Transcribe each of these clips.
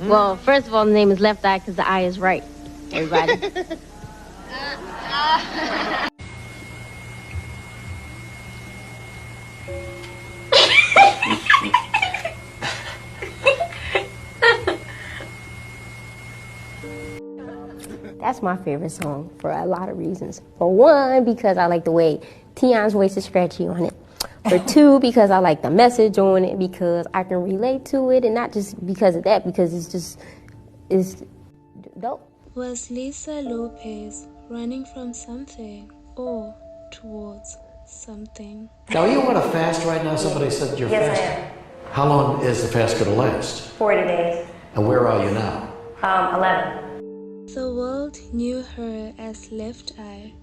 Well, first of all, the name is Left Eye because the eye is right. Everybody. That's my favorite song for a lot of reasons. For one, because I like the way Tion's voice is scratchy on it. For two, because I like the message on it, because I can relate to it, and not just because of that, because it's dope. Was Lisa Lopes running from something or towards something? Now, are you on a fast right now? Somebody said you're Yes, fasting. I am. How long is the fast going to last? 40 days. And where are you now? 11. The world knew her as Left Eye,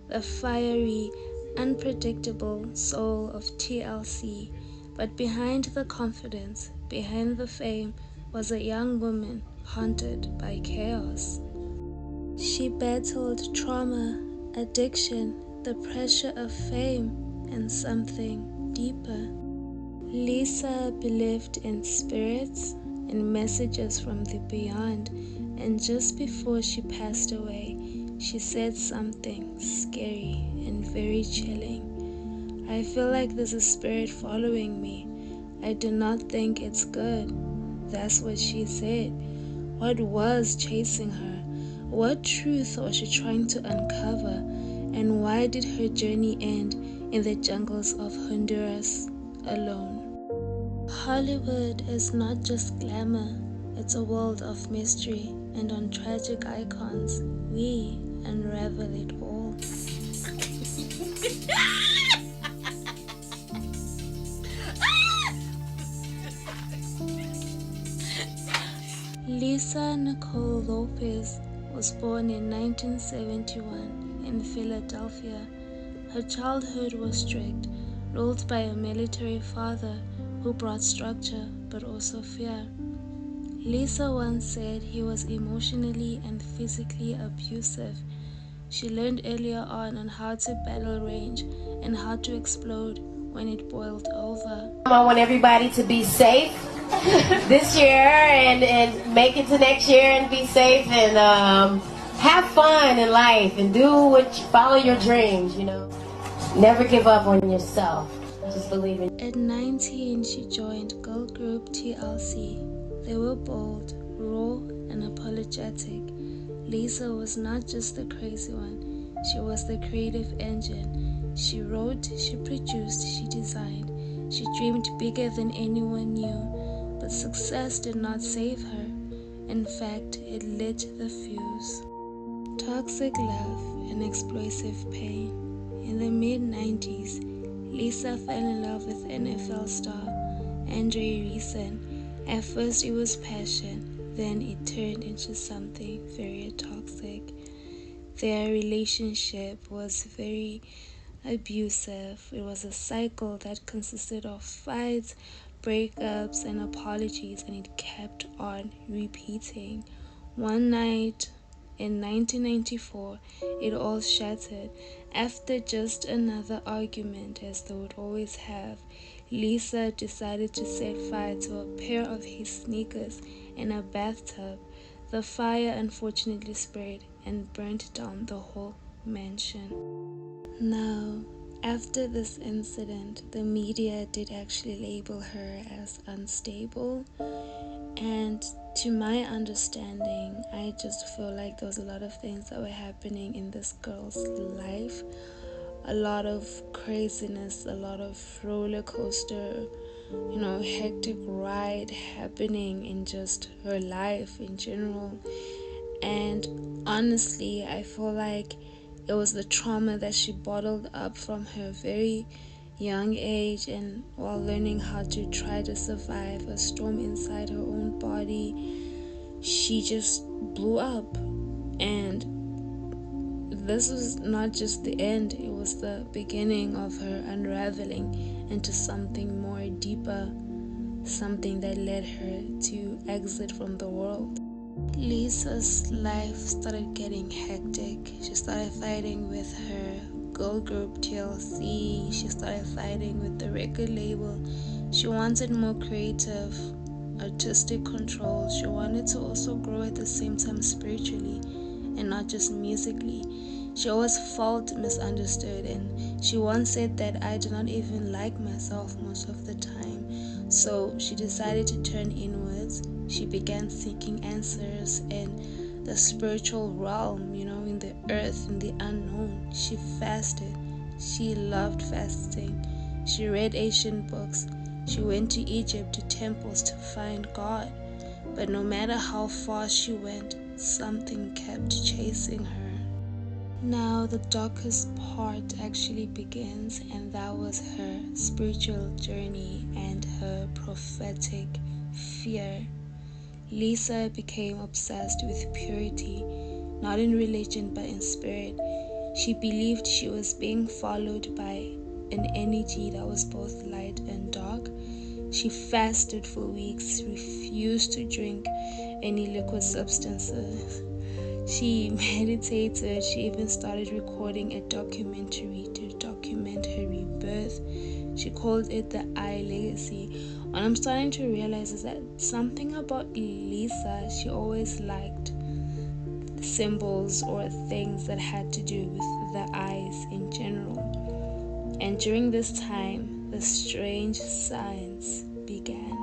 the fiery, unpredictable soul of TLC. But behind the confidence, behind the fame, was a young woman haunted by chaos. She battled trauma, addiction, the pressure of fame, and something deeper. Lisa believed in spirits and messages from the beyond, and just before she passed away, she said something scary and very chilling. I feel like there's a spirit following me. I do not think it's good. That's what she said. What was chasing her? What truth was she trying to uncover? And why did her journey end in the jungles of Honduras alone? Hollywood is not just glamour, it's a world of mystery, and on tragic icons, we unravel it all. Lisa Nicole Lopes was born in 1971 in Philadelphia. Her childhood was strict, ruled by a military father who brought structure but also fear. Lisa once said he was emotionally and physically abusive. She learned earlier on how to battle range and how to explode when it boiled over. I want everybody to be safe this year and make it to next year and be safe and have fun in life and follow your dreams, you know. Never give up on yourself. Just believe in it. At 19, she joined girl group TLC. They were bold, raw, and apologetic. Lisa was not just the crazy one. She was the creative engine. She wrote, she produced, she designed. She dreamed bigger than anyone knew. But success did not save her. In fact, it lit the fuse. Toxic love and explosive pain. In the mid-90s, Lisa fell in love with NFL star Andre Rison. At first it was passion, then it turned into something very toxic. Their relationship was very abusive. It was a cycle that consisted of fights, breakups, and apologies, and it kept on repeating. One night in 1994, it all shattered. After just another argument, as they would always have, Lisa decided to set fire to a pair of his sneakers in a bathtub. The fire unfortunately spread and burnt down the whole mansion. Now, after this incident, the media did actually label her as unstable, and to my understanding, I just feel like there was a lot of things that were happening in this girl's life. A lot of craziness, a lot of roller coaster, hectic ride happening in just her life in general. And honestly, I feel like it was the trauma that she bottled up from her very young age, and while learning how to try to survive a storm inside her own body, she just blew up. And this was not just the end, it was the beginning of her unraveling into something more deeper, something that led her to exit from the world. Lisa's life started getting hectic. She started fighting with her girl group TLC. She started fighting with the record label. She wanted more creative artistic control. She wanted to also grow at the same time spiritually and not just musically. She always felt misunderstood, and she once said that I do not even like myself most of the time. So she decided to turn inwards. She began seeking answers in the spiritual realm, in the earth, in the unknown. She fasted. She loved fasting. She read ancient books. She went to Egypt, to temples to find God. But no matter how far she went, something kept chasing her. Now the darkest part actually begins, and that was her spiritual journey and her prophetic fear. Lisa became obsessed with purity, not in religion but in spirit. She believed she was being followed by an energy that was both light and dark. She fasted for weeks, refused to drink any liquid substances. She meditated. She even started recording a documentary to document her rebirth. She called it the I Legacy. What I'm starting to realize is that something about Lisa, she always liked symbols or things that had to do with the eyes in general. And during this time, the strange signs began.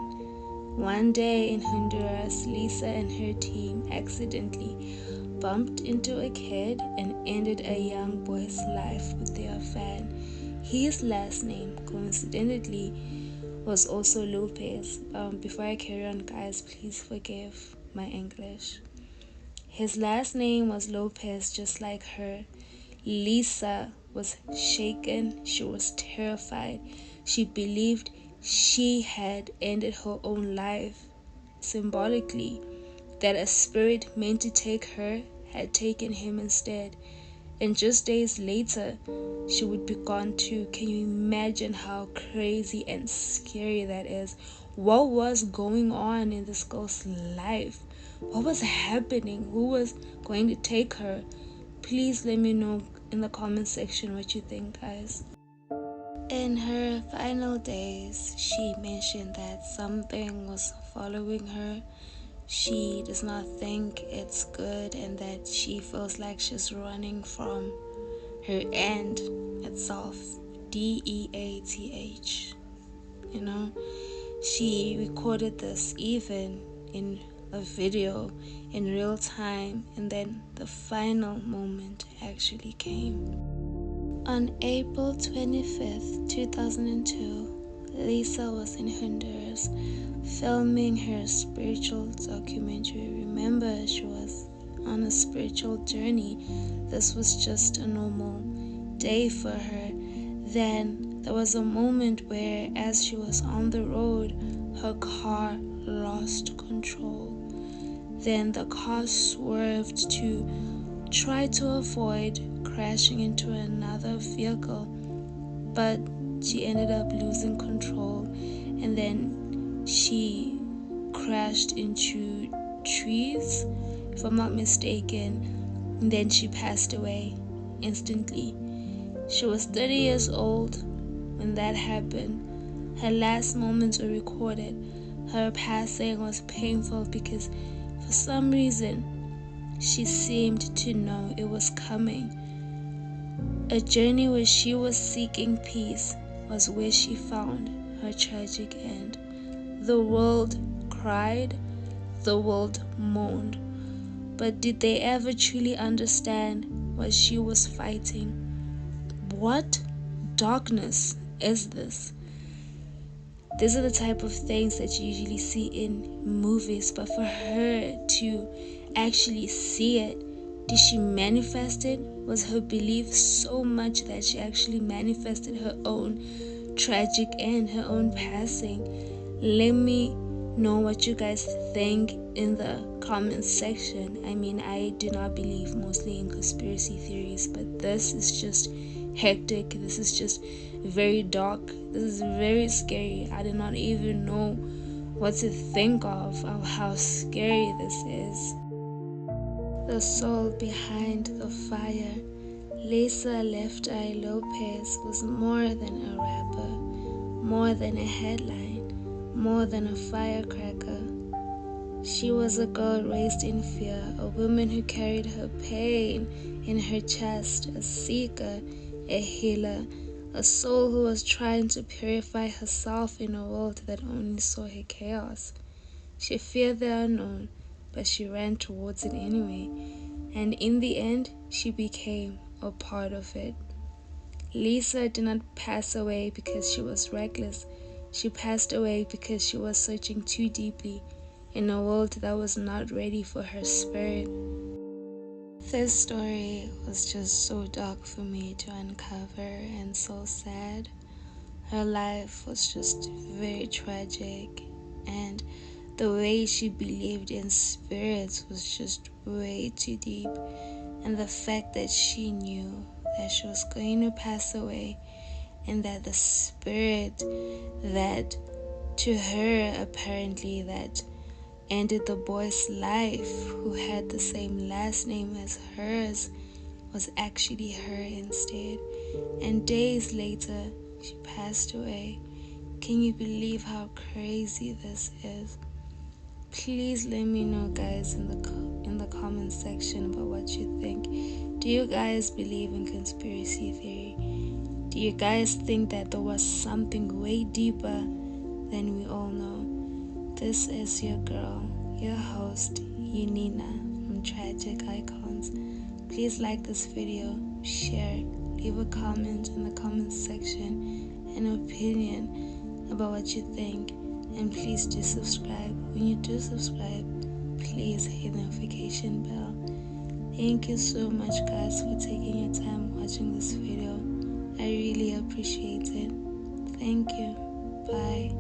One day in Honduras, Lisa and her team accidentally bumped into a kid and ended a young boy's life with their fan. His last name, coincidentally, was also Lopes. Before I carry on, guys, please forgive my English. His last name was Lopes, just like her. Lisa was shaken. She was terrified. She believed she had ended her own life. Symbolically, that a spirit meant to take her had taken him instead. And just days later, she would be gone too. Can you imagine how crazy and scary that is? What was going on in this girl's life? What was happening? Who was going to take her? Please let me know in the comment section what you think, guys. In her final days, she mentioned that something was following her. She does not think it's good, and that she feels like she's running from her end itself. DEATH. She recorded this even in a video in real time, and then the final moment actually came. On April 25th, 2002, Lisa was in Honduras filming her spiritual documentary. Remember, she was on a spiritual journey. This was just a normal day for her. Then there was a moment where, as she was on the road, her car lost control. Then the car swerved to try to avoid crashing into another vehicle, but she ended up losing control, and then she crashed into trees, if I'm not mistaken, and then she passed away instantly. She was 30 years old when that happened. Her last moments were recorded. Her passing was painful because for some reason she seemed to know it was coming. A journey where she was seeking peace was where she found her tragic end. The world cried, the world moaned, but did they ever truly understand what she was fighting? What darkness is this? These are the type of things that you usually see in movies, but for her to actually see it, did she manifest it? Was her belief so much that she actually manifested her own tragic end, her own passing? Let me know what you guys think in the comments section. I mean, I do not believe mostly in conspiracy theories, but this is just hectic. This is just very dark. This is very scary. I do not even know what to think of how scary this is. The soul behind the fire. Lisa Left Eye Lopes was more than a rapper, more than a headline, more than a firecracker. She was a girl raised in fear, a woman who carried her pain in her chest, a seeker, a healer, a soul who was trying to purify herself in a world that only saw her chaos. She feared the unknown, but she ran towards it anyway, and in the end, she became a part of it. Lisa did not pass away because she was reckless. She passed away because she was searching too deeply in a world that was not ready for her spirit. This story was just so dark for me to uncover and so sad. Her life was just very tragic, and the way she believed in spirits was just way too deep. And the fact that she knew that she was going to pass away, and that the spirit that to her apparently that ended the boy's life, who had the same last name as hers, was actually her instead. And days later, she passed away. Can you believe how crazy this is? Please let me know, guys, in the comment section about what you think. Do you guys believe in conspiracy theory? Do you guys think that there was something way deeper than we all know? This is your girl, your host, Yunina from Tragic Icons. Please like this video, share, leave a comment in the comment section, an opinion about what you think, and please do subscribe. When you do subscribe, please hit the notification bell. Thank you so much, guys, for taking your time watching this video. I really appreciate it. Thank you. Bye.